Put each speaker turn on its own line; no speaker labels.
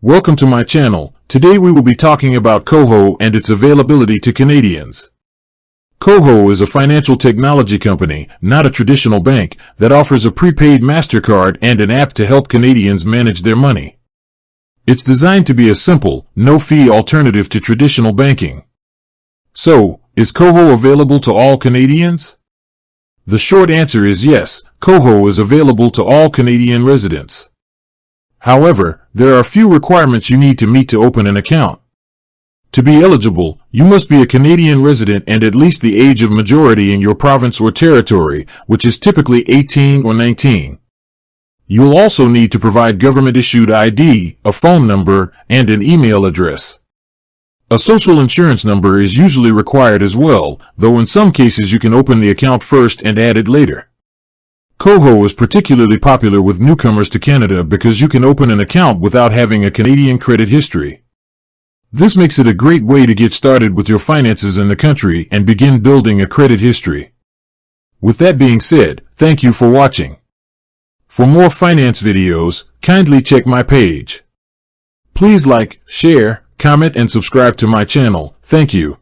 Welcome to my channel. Today we will be talking about Koho and its availability to Canadians. Koho is a financial technology company, not a traditional bank, that offers a prepaid MasterCard and an app to help Canadians manage their money. It's designed to be a simple, no-fee alternative to traditional banking. So, is Koho available to all Canadians? The short answer is yes, Koho is available to all Canadian residents. However, there are a few requirements you need to meet to open an account. To be eligible, you must be a Canadian resident and at least the age of majority in your province or territory, which is typically 18 or 19. You'll also need to provide government-issued ID, a phone number, and an email address. A social insurance number is usually required as well, though in some cases you can open the account first and add it later. Koho is particularly popular with newcomers to Canada because you can open an account without having a Canadian credit history. This makes it a great way to get started with your finances in the country and begin building a credit history. With that being said, thank you for watching. For more finance videos, kindly check my page. Please like, share, comment and subscribe to my channel. Thank you.